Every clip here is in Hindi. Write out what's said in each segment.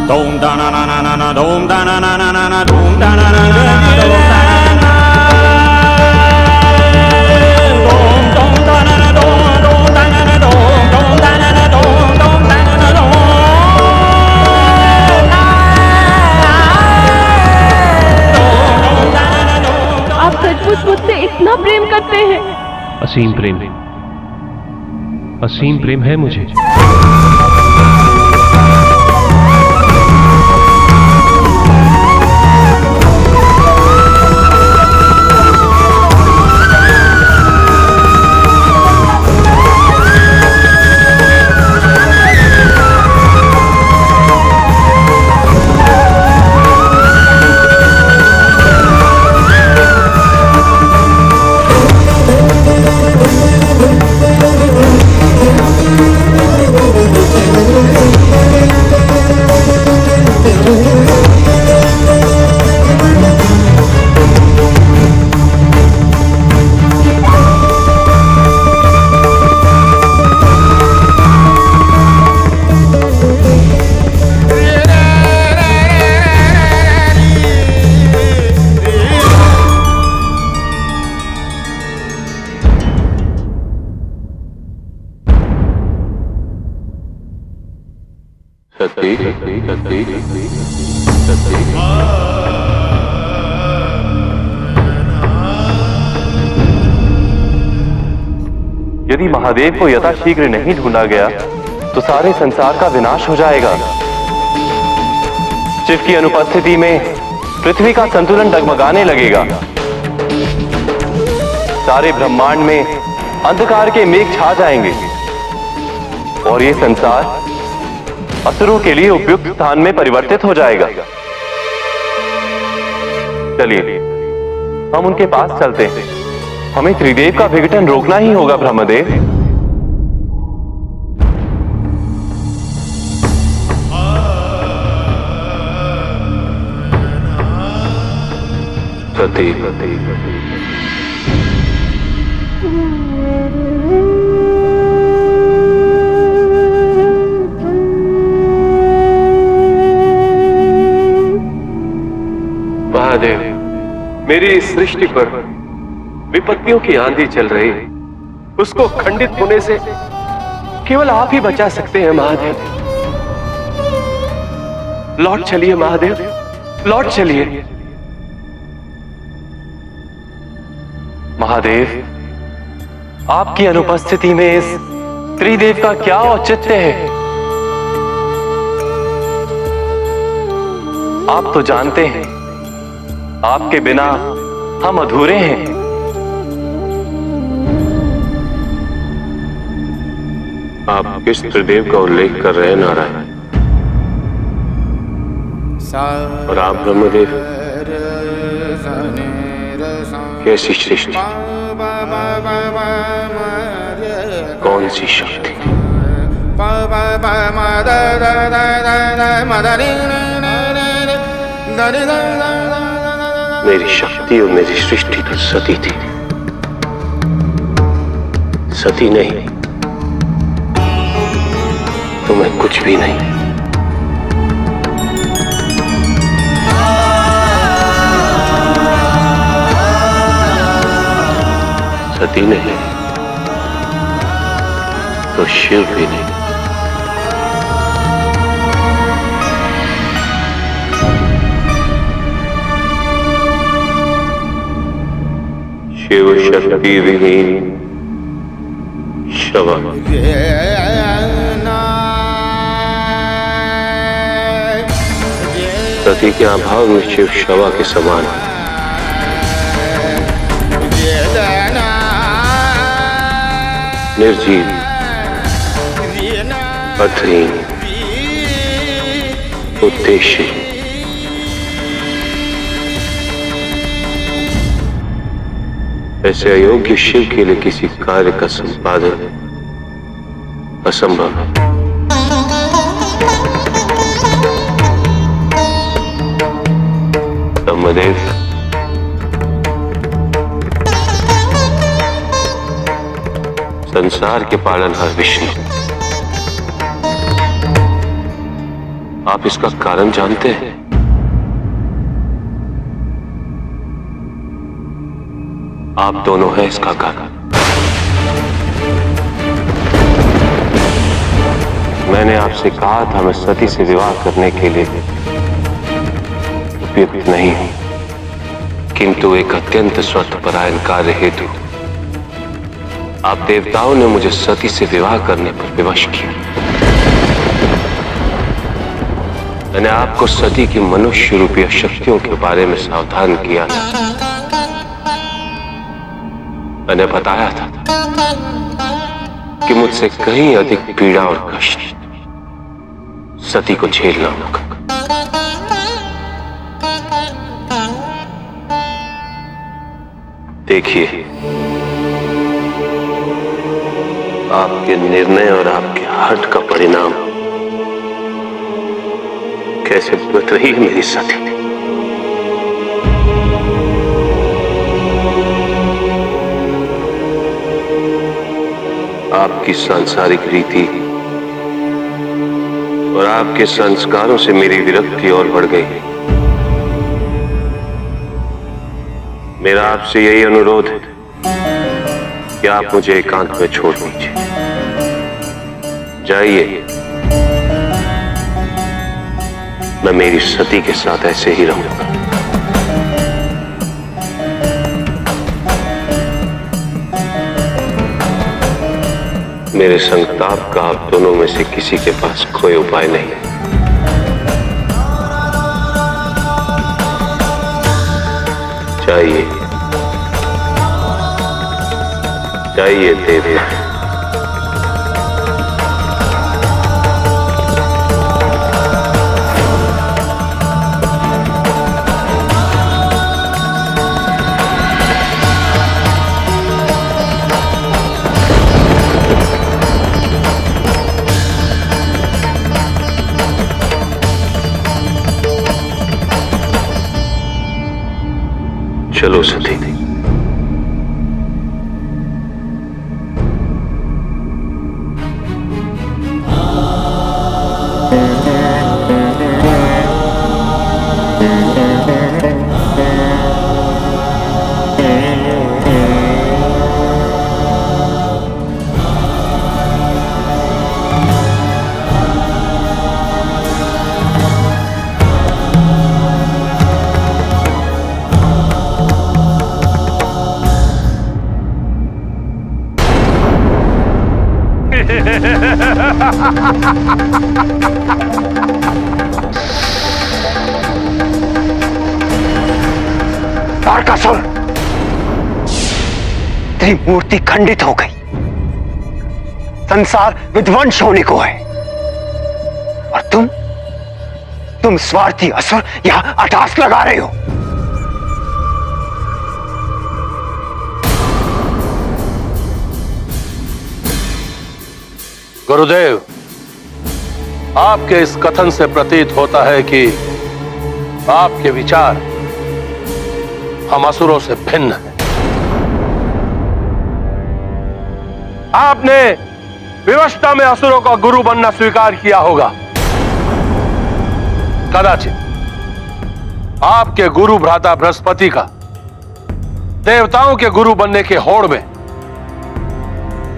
Dom da na na na na na dom da na na na na na dom da na na na na dom da na dom dom da na na dom dom da na na dom dom da na na dom dom da na na dom। आप सचमुच मुझसे इतना प्रेम करते हैं? असीम प्रेम, असीम प्रेम है मुझे। यदि महादेव को यथाशीघ्र नहीं ढूंढा गया तो सारे संसार का विनाश हो जाएगा। शिव की अनुपस्थिति में पृथ्वी का संतुलन डगमगाने लगेगा। सारे ब्रह्मांड में अंधकार के मेघ छा जाएंगे और ये संसार असुरों के लिए उपयुक्त स्थान में परिवर्तित हो जाएगा। चलिए हम उनके पास चलते हैं। हमें त्रिदेव का विघटन रोकना ही होगा ब्रह्मदेव। सती महादेव, मेरी इस सृष्टि पर विपत्तियों की आंधी चल रही है। उसको खंडित होने से केवल आप ही बचा सकते हैं महादेव। लौट चलिए महादेव, लौट चलिए। महादेव, आपकी अनुपस्थिति में इस त्रिदेव का क्या औचित्य है? आप तो जानते हैं आपके बिना हम अधूरे हैं। आप किस त्रिदेव का उल्लेख कर रहे हैं नारायण? और आप ब्रह्मदेव, कैसी सृष्टि, कौन सी शक्ति? मेरी शक्ति और मेरी सृष्टि तो सती थी, सती नहीं तो मैं कुछ भी नहीं। सती नहीं तो शिव भी नहीं। शिव शक्ति विहीन शव। सती के अभाव में शिव शवा के समान है। निर्जीव, अर्थहीन, उद्देश्य। ऐसे अयोग्य शिव के लिए किसी कार्य का संपादन असंभव है। ब्रह्मदेव, संसार के पालनहार विष्णु, आप इसका कारण जानते हैं? आप दोनों हैं इसका कारण। मैंने आपसे कहा था मैं सती से विवाह करने के लिए उपयुक्त नहीं हूं, किंतु एक अत्यंत स्वार्थपरायण कार्य हेतु आप देवताओं ने मुझे सती से विवाह करने पर विवश किया। मैंने आपको सती की मनुष्य रूपी शक्तियों के बारे में सावधान किया था। मैंने बताया था कि मुझसे कहीं अधिक पीड़ा और कष्ट सती को झेलना होगा। देखिए, आपके निर्णय और आपके हठ का परिणाम कैसे भुगत रही है मेरी सती। आपकी सांसारिक रीति और आपके संस्कारों से मेरी विरक्ति और बढ़ गई। मेरा आपसे यही अनुरोध है कि आप मुझे एकांत में छोड़ दीजिए। जाइए, मैं मेरी सती के साथ ऐसे ही रहूंगा। मेरे संताप का आप दोनों में से किसी के पास कोई उपाय नहीं है। जाइए, जाइए देवता। चलो सती। तारकासुर, तेरी मूर्ति खंडित हो गई। संसार विध्वंस होने को है और तुम स्वार्थी असुर यहां अटास लगा रहे हो। गुरुदेव, आपके इस कथन से प्रतीत होता है कि आपके विचार हम असुरों से भिन्न हैं। आपने विवशता में असुरों का गुरु बनना स्वीकार किया होगा। कदाचित आपके गुरु भ्राता बृहस्पति का देवताओं के गुरु बनने के होड़ में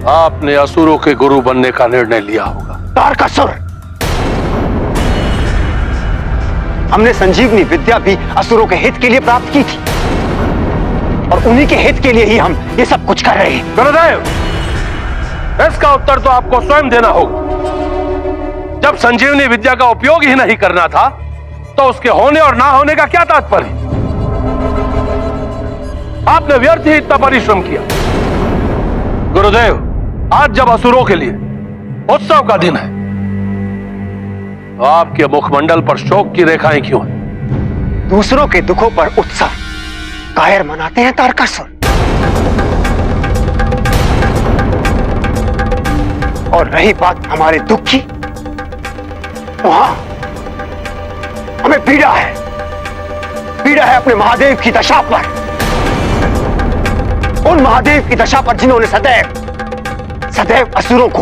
आपने असुरों के गुरु बनने का निर्णय लिया होगा। तारकासुर, हमने संजीवनी विद्या भी असुरों के हित के लिए प्राप्त की थी और उन्हीं के हित के लिए ही हम ये सब कुछ कर रहे हैं। गुरुदेव, इसका उत्तर तो आपको स्वयं देना होगा। जब संजीवनी विद्या का उपयोग ही नहीं करना था तो उसके होने और ना होने का क्या तात्पर्य? आपने व्यर्थ ही इतना परिश्रम किया। गुरुदेव, आज जब असुरों के लिए उत्सव का दिन है तो आपके मुखमंडल पर शोक की रेखाएं क्यों हैं? दूसरों के दुखों पर उत्सव कायर मनाते हैं तारकासुर। और रही बात हमारे दुख की, वहां हमें पीड़ा है। पीड़ा है अपने महादेव की दशा पर, उन महादेव की दशा पर जिन्होंने सदैव असुरों को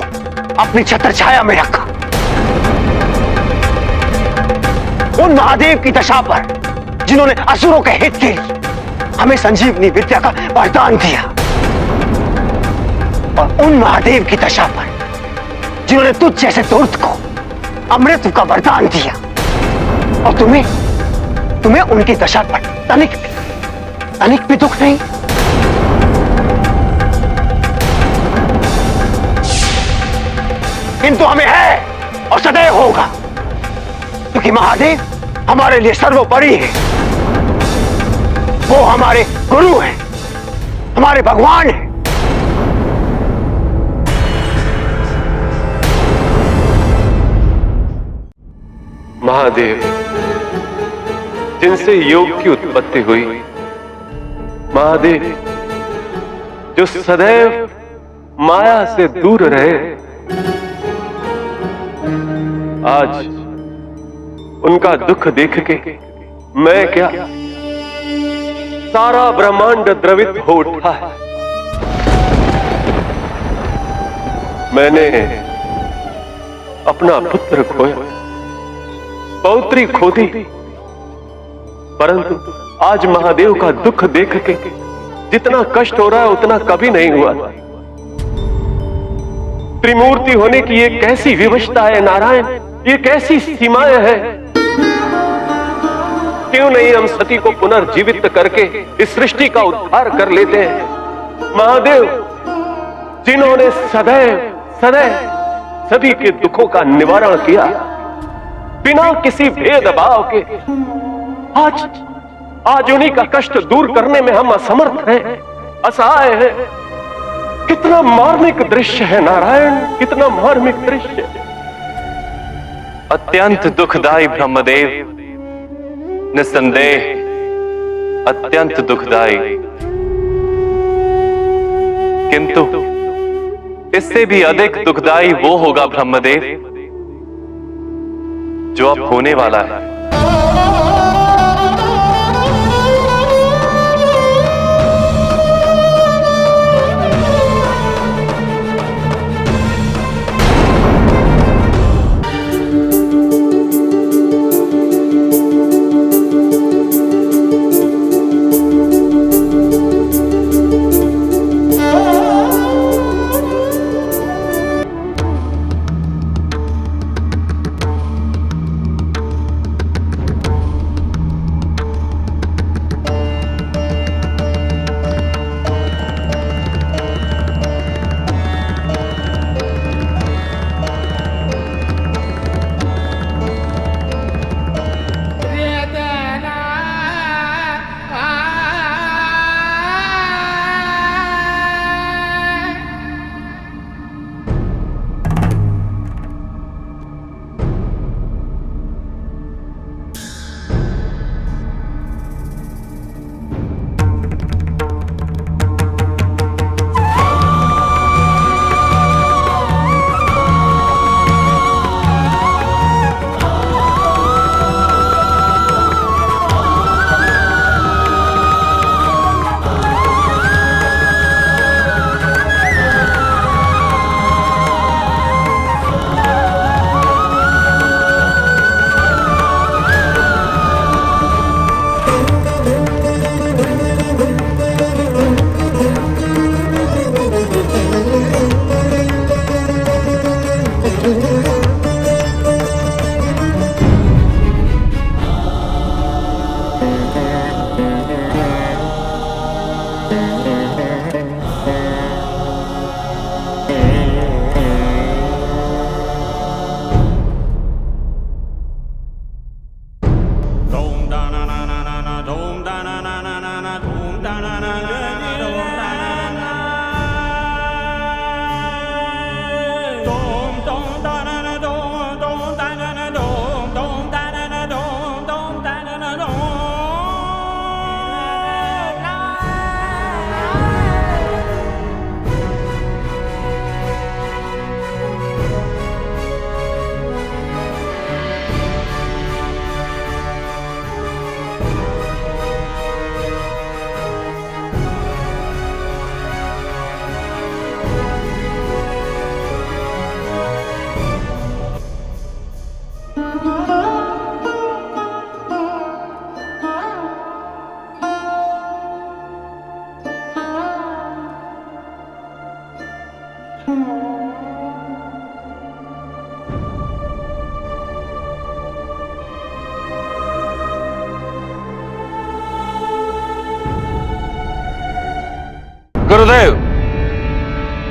अपनी छत्र छाया में रखा। उन महादेव की दशा पर जिन्होंने असुरों के हित के लिए हमें संजीवनी विद्या का वरदान दिया, और उन महादेव की दशा पर जिन्होंने तुझ जैसे दूत को अमृत का वरदान दिया, और तुम्हें उनकी दशा पर तनिक भी दुख नहीं। किंतु हमें है और सदैव होगा, क्योंकि महादेव हमारे लिए सर्वोपरि है। वो हमारे गुरु हैं, हमारे भगवान हैं। महादेव जिनसे योग की उत्पत्ति हुई, महादेव जो सदैव माया से दूर रहे, आज उनका दुख देख के मैं क्या, सारा ब्रह्मांड द्रवित हो उठा है। मैंने अपना पुत्र खोया, पौत्री खो दी, परंतु आज महादेव का दुख देख के जितना कष्ट हो रहा है उतना कभी नहीं हुआ। त्रिमूर्ति होने की ये कैसी विवशता है नारायण, ये कैसी सीमाएं हैं। क्यों नहीं हम सती को पुनर्जीवित करके इस सृष्टि का उद्धार कर लेते हैं। महादेव जिन्होंने सदैव सभी के दुखों का निवारण किया बिना किसी भेदभाव के, आज उन्हीं का कष्ट दूर करने में हम असमर्थ हैं, असहाय हैं। कितना मार्मिक दृश्य है नारायण, कितना मार्मिक दृश्य। अत्यंत दुखदाई ब्रह्मदेव, निस्संदेह अत्यंत दुखदाई, किंतु इससे भी अधिक दुखदाई वो होगा ब्रह्मदेव जो अब होने वाला है। गुरुदेव,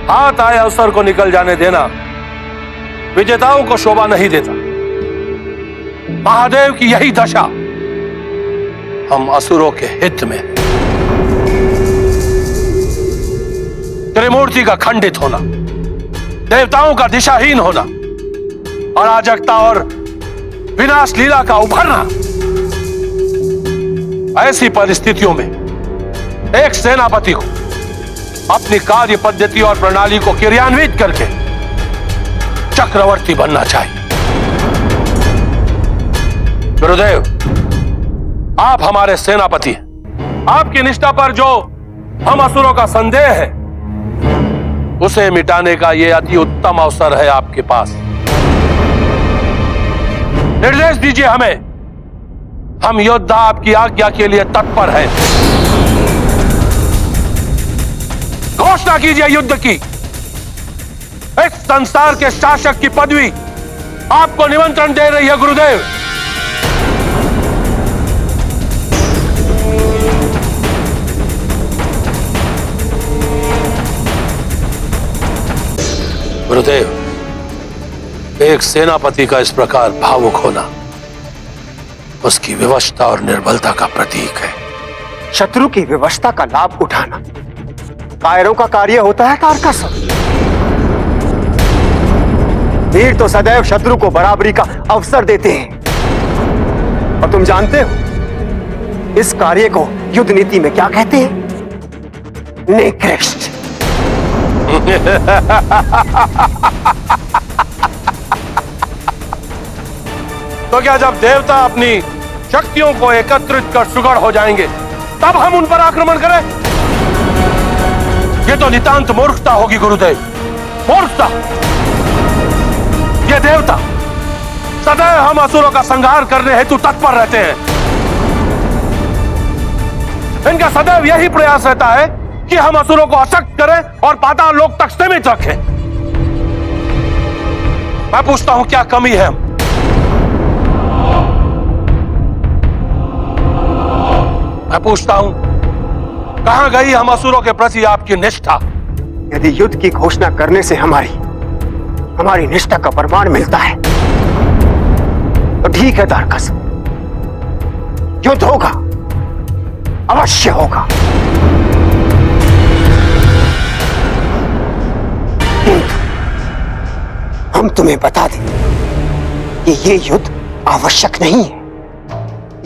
हाथ आए अवसर को निकल जाने देना विजेताओं को शोभा नहीं देता। महादेव की यही दशा हम असुरों के हित में है। त्रिमूर्ति का खंडित होना, देवताओं का दिशाहीन होना, अराजकता और विनाश लीला का उभरना, ऐसी परिस्थितियों में एक सेनापति को अपनी कार्य पद्धति और प्रणाली को क्रियान्वित करके चक्रवर्ती बनना चाहिए। गुरुदेव, आप हमारे सेनापति हैं। आपकी निष्ठा पर जो हम असुरों का संदेह है, उसे मिटाने का यह अति उत्तम अवसर है आपके पास। निर्देश दीजिए हमें, हम योद्धा आपकी आज्ञा के लिए तत्पर हैं। घोषणा कीजिए युद्ध की। इस संसार के शासक की पदवी आपको निमंत्रण दे रही है गुरुदेव। गुरुदेव, एक सेनापति का इस प्रकार भावुक होना उसकी विवशता और निर्बलता का प्रतीक है। शत्रु की विवशता का लाभ उठाना कायरों का कार्य होता है तारकस। वीर तो सदैव शत्रु को बराबरी का अवसर देते हैं। और तुम जानते हो इस कार्य को युद्ध नीति में क्या कहते हैं? निकृष्ट। तो क्या जब देवता अपनी शक्तियों को एकत्रित कर सुगढ़ हो जाएंगे तब हम उन पर आक्रमण करें? ये तो नितांत मूर्खता होगी गुरुदेव, मूर्खता। ये देवता सदैव हम असुरों का संहार करने हेतु तत्पर रहते हैं। इनका सदैव यही प्रयास रहता है कि हम असुरों को अशक्त करें और पाताल लोक तक सीमित रखें। मैं पूछता हूं, क्या कमी है? मैं पूछता हूं, कहां गई हम असुरों के प्रति आपकी निष्ठा? यदि युद्ध की घोषणा करने से हमारी निष्ठा का प्रमाण मिलता है तो ठीक है तारकस, युद्ध होगा, अवश्य होगा। किंतु हम तुम्हें बता दें कि ये युद्ध आवश्यक नहीं है।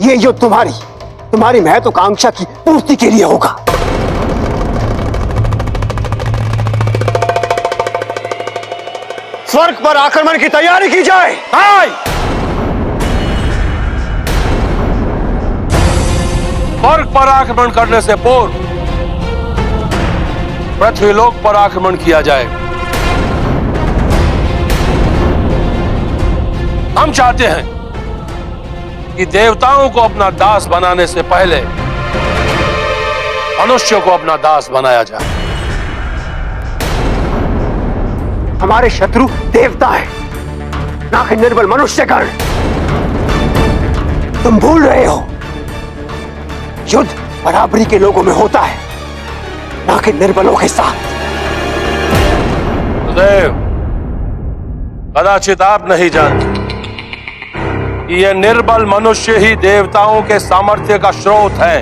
ये युद्ध तुम्हारी महत्वाकांक्षा की पूर्ति के लिए होगा। स्वर्ग पर आक्रमण की तैयारी की जाए। स्वर्ग पर आक्रमण करने से पूर्व पृथ्वीलोक पर आक्रमण किया जाए। हम चाहते हैं कि देवताओं को अपना दास बनाने से पहले मनुष्यों को अपना दास बनाया जाए। हमारे शत्रु देवता है, ना कि निर्बल मनुष्यगण। तुम भूल रहे हो, युद्ध बराबरी के लोगों में होता है, ना कि निर्बलों के साथ। देव, कदाचित आप नहीं जानते कि ये निर्बल मनुष्य ही देवताओं के सामर्थ्य का स्रोत है।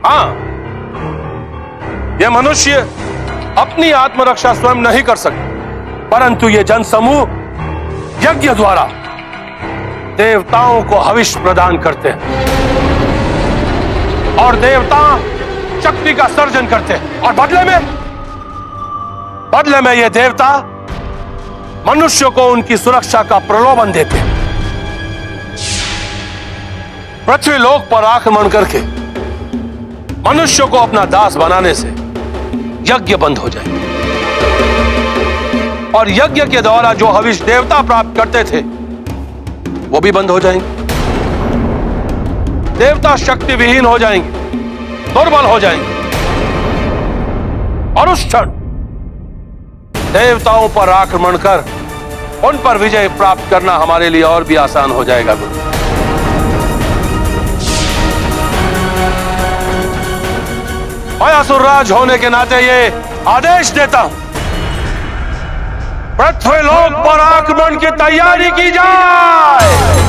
हाँ, ये मनुष्य अपनी आत्मरक्षा स्वयं नहीं कर सकते, परंतु ये जनसमूह यज्ञ द्वारा देवताओं को हविष्य प्रदान करते हैं और देवता शक्ति का सर्जन करते हैं, और बदले में ये देवता मनुष्य को उनकी सुरक्षा का प्रलोभन देते हैं। पृथ्वीलोक पर आक्रमण करके मनुष्य को अपना दास बनाने से यज्ञ बंद हो जाए, और यज्ञ के द्वारा जो हविष्य देवता प्राप्त करते थे वो भी बंद हो जाएंगे। देवता शक्ति विहीन हो जाएंगे, दुर्बल हो जाएंगे, और उस क्षण देवताओं पर आक्रमण कर उन पर विजय प्राप्त करना हमारे लिए और भी आसान हो जाएगा गुरु। मैं असुरराज होने के नाते ये आदेश देता हूं, पृथ्वीलोक पर आक्रमण की तैयारी की जाए।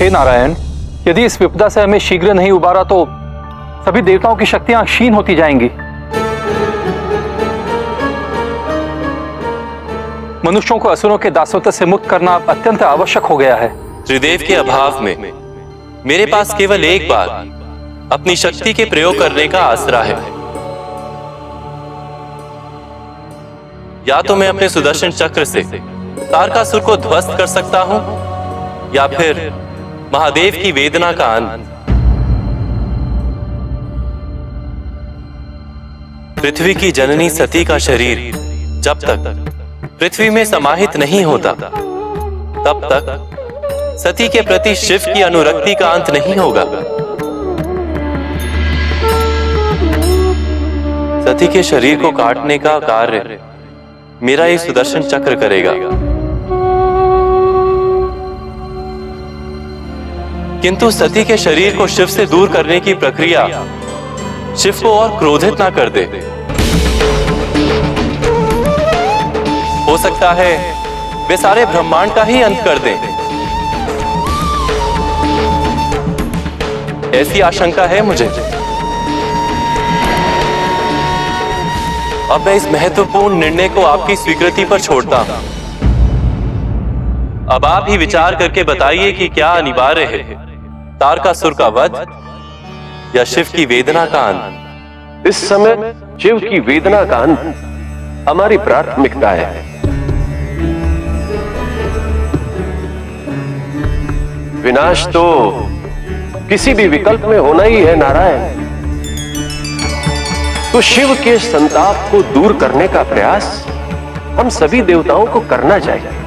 हे नारायण, यदि इस विपदा से हमें शीघ्र नहीं उबारा तो सभी देवताओं की शक्तियां क्षीण होती जाएंगी। मनुष्यों को असुरों के दासत्व से मुक्त करना अत्यंत आवश्यक हो गया है। त्रिदेव के अभाव में मेरे पास केवल एक बार अपनी शक्ति के प्रयोग करने का आसरा है। या तो मैं अपने सुदर्शन चक्र से तारकासुर को ध्वस्त कर सकता हूं, या फिर महादेव की वेदना का अंत। पृथ्वी की जननी सती का शरीर जब तक पृथ्वी में समाहित नहीं होता, तब तक सती के प्रति शिव की अनुरक्ति का अंत नहीं होगा। सती के शरीर को काटने का कार्य मेरा ये सुदर्शन चक्र करेगा। किंतु सती के शरीर को शिव से दूर करने की प्रक्रिया शिव को और क्रोधित ना कर दे। हो सकता है वे सारे ब्रह्मांड का ही अंत कर दें। ऐसी आशंका है मुझे। अब मैं इस महत्वपूर्ण निर्णय को आपकी स्वीकृति पर छोड़ता हूं। अब आप ही विचार करके बताइए कि क्या अनिवार्य है, तारकासुर का वध या शिव की वेदना का अंत? इस समय शिव की वेदना का अंत हमारी प्राथमिकता है। विनाश तो किसी भी विकल्प में होना ही है नारायण। तो शिव के संताप को दूर करने का प्रयास हम सभी देवताओं को करना चाहिए।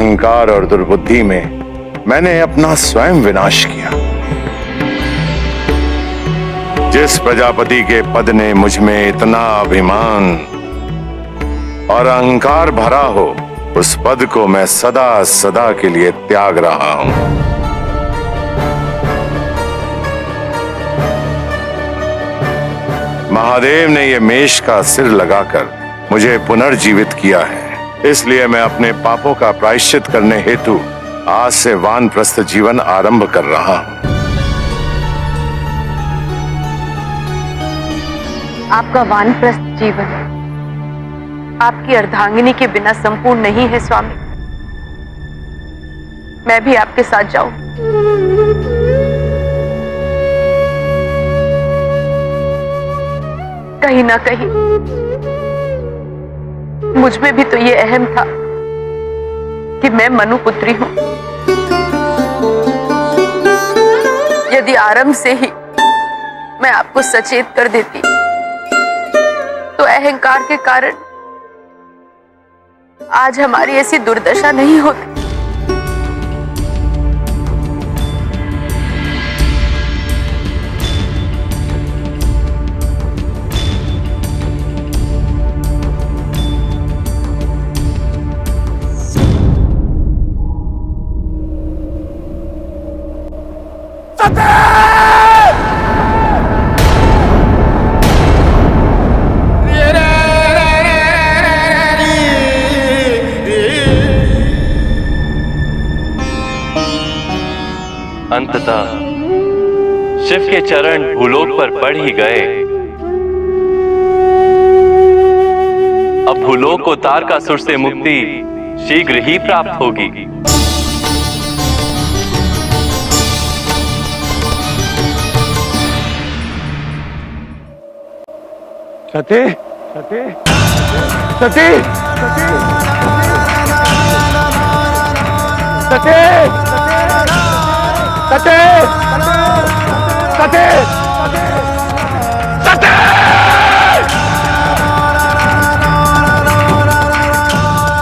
अहंकार और दुर्बुद्धि में मैंने अपना स्वयं विनाश किया। जिस प्रजापति के पद ने मुझ में इतना अभिमान और अहंकार भरा हो, उस पद को मैं सदा सदा के लिए त्याग रहा हूं। महादेव ने यह मेष का सिर लगाकर मुझे पुनर्जीवित किया है, इसलिए मैं अपने पापों का प्रायश्चित करने हेतु आज से वानप्रस्थ जीवन आरंभ कर रहा हूं। आपका वानप्रस्थ जीवन आपकी अर्धांगिनी के बिना संपूर्ण नहीं है स्वामी। मैं भी आपके साथ जाऊं। कहीं ना कहीं मुझ में भी तो ये अहम था कि मैं मनुपुत्री हूं। यदि आरंभ से ही मैं आपको सचेत कर देती तो अहंकार के कारण आज हमारी ऐसी दुर्दशा नहीं होती। अंततः शिव के चरण भूलोक पर पड़ ही गए। अब भूलोक को तारकासुर से मुक्ति शीघ्र ही प्राप्त होगी। सती सती सती सती सती सती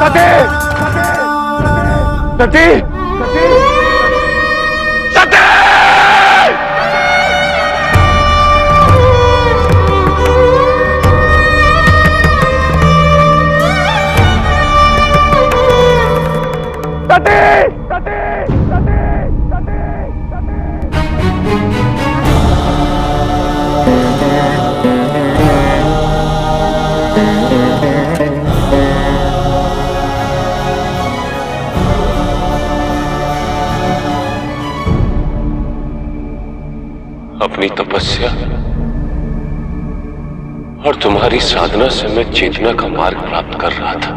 सती सती सती अपनी तपस्या और तुम्हारी साधना से मैं चेतना का मार्ग प्राप्त कर रहा था,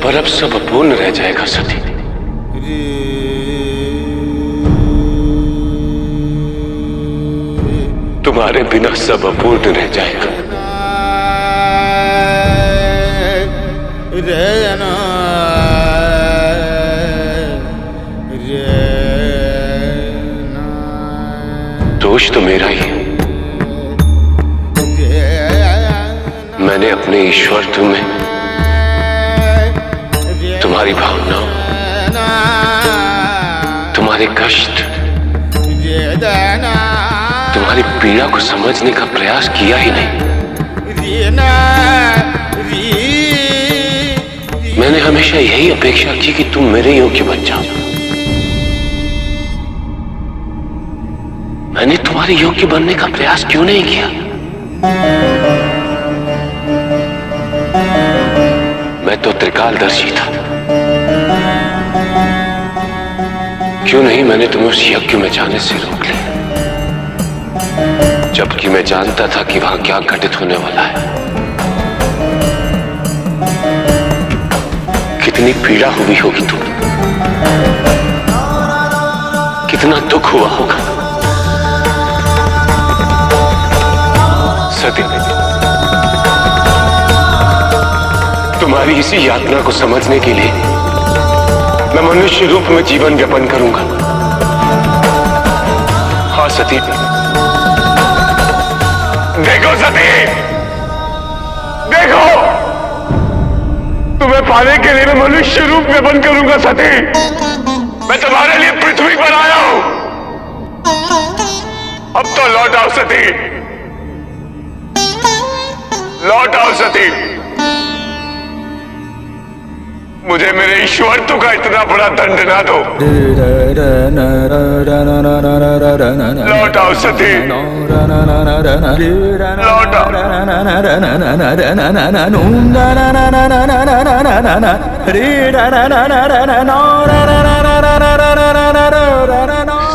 पर अब सब अपूर्ण रह जाएगा सती। तुम्हारे बिना सब अपूर्ण रह जाएगा। दोष तो मेरा ही है। मैंने अपने ईश्वर तुम्हें, तुम्हारी भावनाओं, तुम्हारे कष्ट, तुम्हारी पीड़ा को समझने का प्रयास किया ही नहीं। मैंने हमेशा यही अपेक्षा की कि तुम मेरे योग्य बन जाओ। मैंने तुम्हारे योग्य बनने का प्रयास क्यों नहीं किया? मैं तो त्रिकालदर्शी था। क्यों नहीं मैंने तुम्हें उस यज्ञ में जाने से रोक लिया, जबकि मैं जानता था कि वहां क्या घटित होने वाला है। कितनी पीड़ा हुई होगी तुम्हें, कितना दुख हुआ होगा। सती, तुम्हारी इसी यात्रा को समझने के लिए मैं मनुष्य रूप में जीवन यापन करूंगा। हाँ सती, देखो सती, देखो तुम्हें पाने के लिए मैं मनुष्य रूप में बन करूंगा सती। मैं तुम्हारे लिए पृथ्वी पर आया हूं। अब तो लौट आओ सती, लौट आओ सती। मुझे मेरे ईश्वरत्व का इतना बड़ा दंड ना दो। लौट आओ सती, लौट आओ।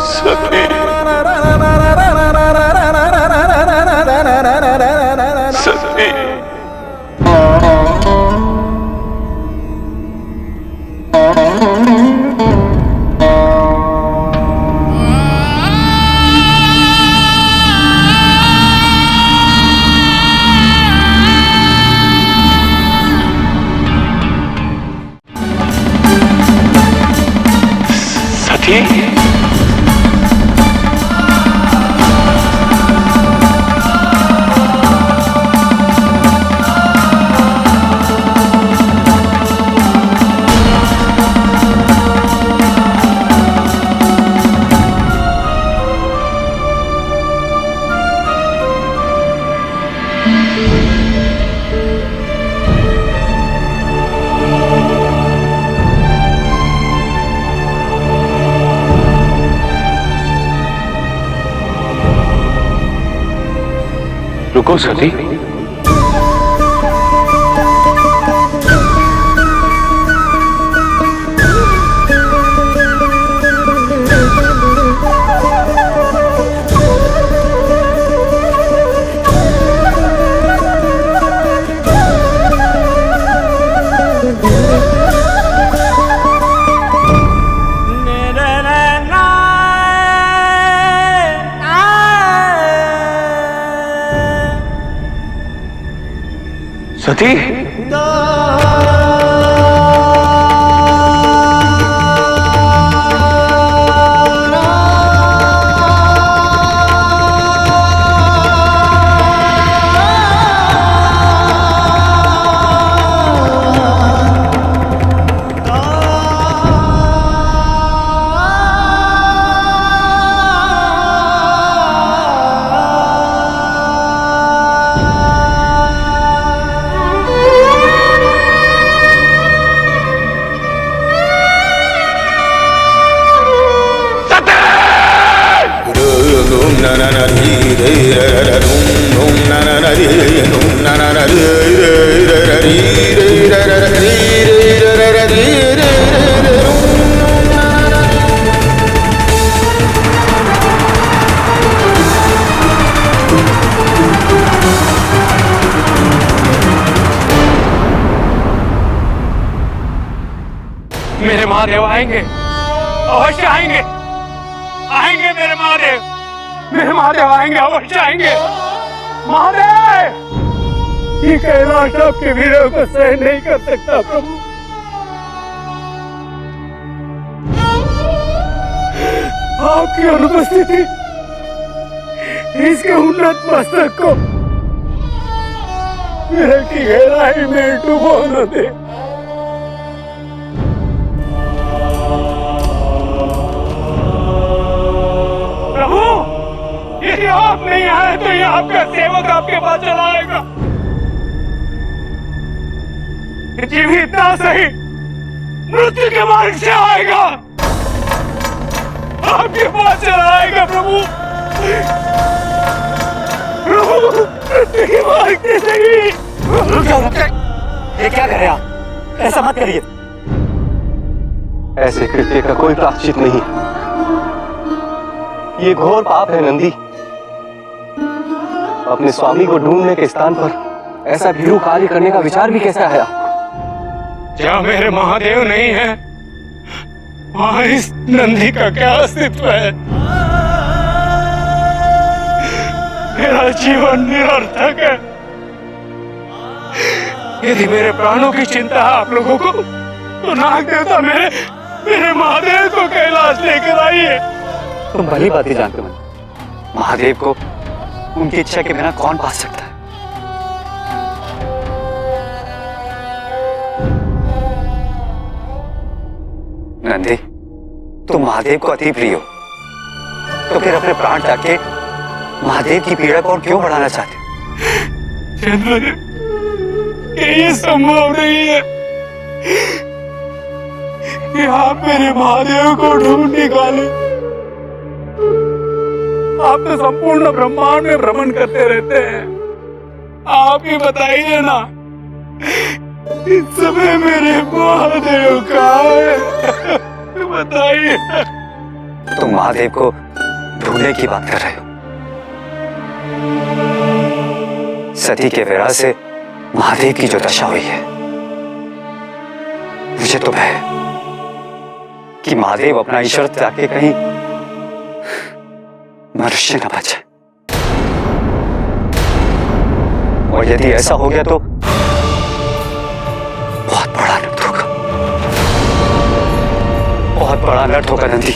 सती, सती। सती, रुको सती। सती, मेरे महादेव आएंगे, अवश्य आएंगे, आएंगे मेरे महादेव, मेरे महादेव आएंगे, अवश्य आएंगे। महादेव, ये कैलाश आपके वीरों को सहन नहीं कर सकता प्रभु। आपकी अनुपस्थिति इसके उन्नत मस्तक को विरह की गहराई में डुबो न दे। यदि आप नहीं आए तो ये आपका सेवक आपके पास चला आएगा। जीवित ना सही, मृत्यु के मार्ग से आएगा, आपके पास चला आएगा प्रभु। प्रभु, मृत्यु के मार्ग से सही। रुक जाओ, ये क्या कर रहे आप? ऐसा मत करिए। ऐसे कृत्य का कोई प्रायश्चित नहीं। ये घोर पाप है नंदी। अपने स्वामी को ढूंढने के स्थान पर ऐसा भीरू कार्य करने का विचार भी कैसे आया? जहाँ मेरे महादेव नहीं है, वहाँ इस नंदी का क्या अस्तित्व है? मेरा जीवन निरर्थक है। यदि मेरे प्राणों की चिंता है आप लोगों को, तो नाग देवता मेरे महादेव को कैलाश लेकर आइए। तुम भली बात ही जानते हो, महादेव को उनकी इच्छा के बिना कौन पा सकता है? नंदी, तुम महादेव को अति प्रिय हो, तो फिर अपने प्राण त्याग के महादेव की पीड़ा को और क्यों बढ़ाना चाहते हो? ये संभव नहीं है कि आप मेरे महादेव को ढूंढ निकाले। आप तो संपूर्ण ब्रह्मांड में भ्रमण करते रहते हैं। आप ही बताइए ना, इस समय मेरे महादेव कहाँ है? बताइए। तुम महादेव को ढूंढने की बात कर रहे हो। सती के विरह से महादेव की जो दशा हुई है, मुझे तो भय है कि महादेव अपना ईश्वर त्याग के कहीं मनुष्य न बचे। और यदि ऐसा हो गया तो बहुत बड़ा अनर्थ होगा, बहुत बड़ा अनर्थ होगा नंदी।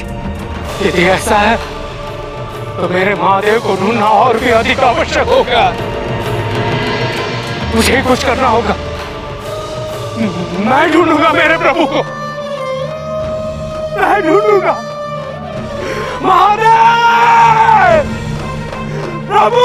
यदि ऐसा है तो मेरे महादेव को ढूंढना और भी अधिक आवश्यक होगा। मुझे कुछ करना होगा। मैं ढूंढूंगा मेरे प्रभु को, मैं ढूंढूंगा। महादेव प्रभु,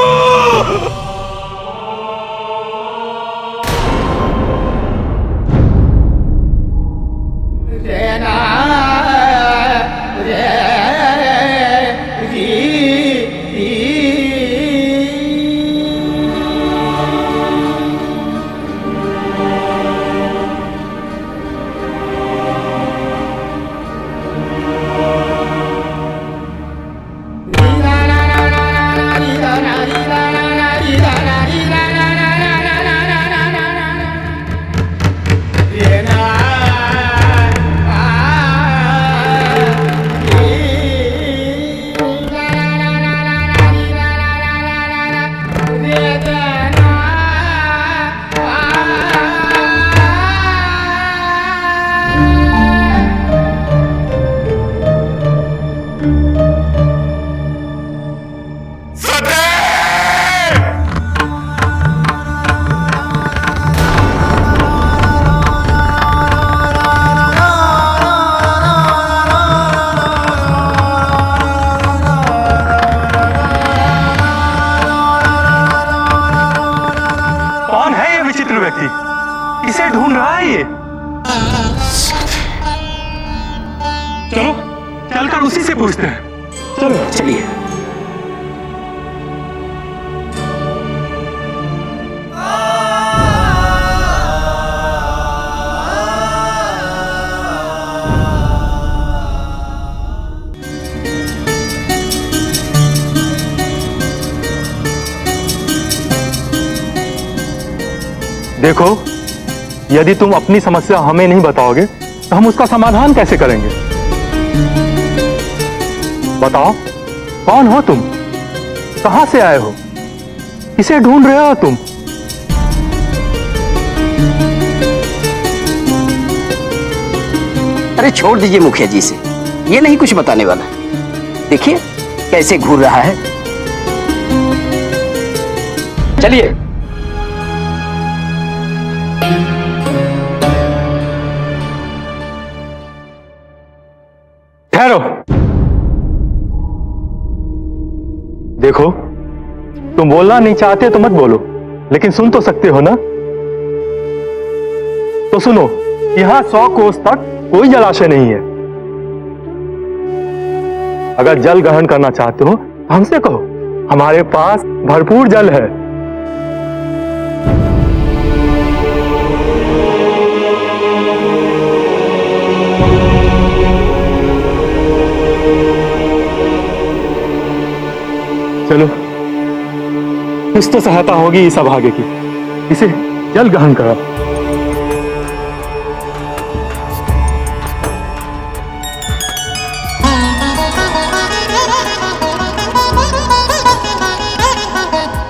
किसे ढूंढ रहा है ये? चलो चलकर उसी से पूछते हैं। चलो चलिए। देखो, यदि तुम अपनी समस्या हमें नहीं बताओगे तो हम उसका समाधान कैसे करेंगे? बताओ, कौन हो तुम? कहां से आए हो? किसे ढूंढ रहे हो तुम? अरे छोड़ दीजिए मुखिया जी से, ये नहीं कुछ बताने वाला। देखिए कैसे घूर रहा है। चलिए। ठहरो। देखो, तुम बोलना नहीं चाहते तो मत बोलो, लेकिन सुन तो सकते हो ना? तो सुनो, यहां 100 कोस तक कोई जलाशय नहीं है। अगर जल ग्रहण करना चाहते हो हमसे कहो, हमारे पास भरपूर जल है। चलो, कुछ तो सहायता होगी इस अभागे की। इसे जल ग्रहण करो।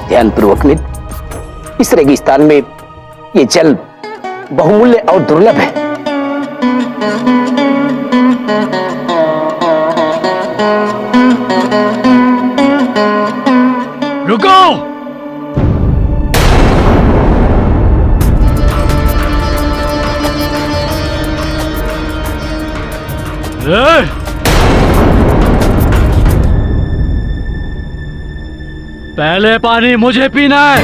ध्यानपूर्वक नित, इस रेगिस्तान में ये जल बहुमूल्य और दुर्लभ है। रुको! पहले पानी मुझे पीना है।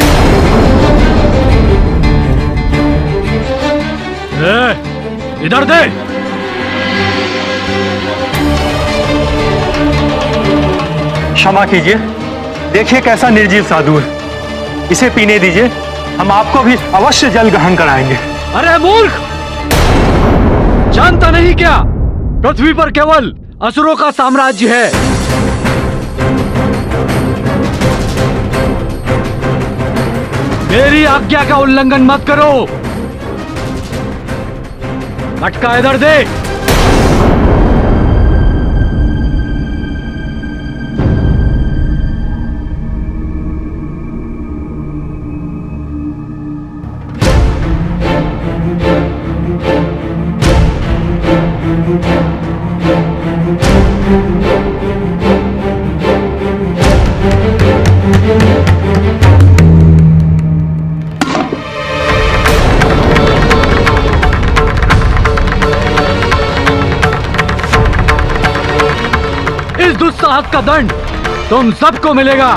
इधर दे। क्षमा कीजिए, देखिए कैसा निर्जीव साधु है, इसे पीने दीजिए, हम आपको भी अवश्य जल ग्रहण कराएंगे। अरे मूर्ख, जानता नहीं क्या पृथ्वी पर केवल असुरों का साम्राज्य है। मेरी आज्ञा का उल्लंघन मत करो। मटका इधर दे। इस दुस्साहस का दंड तुम सबको मिलेगा।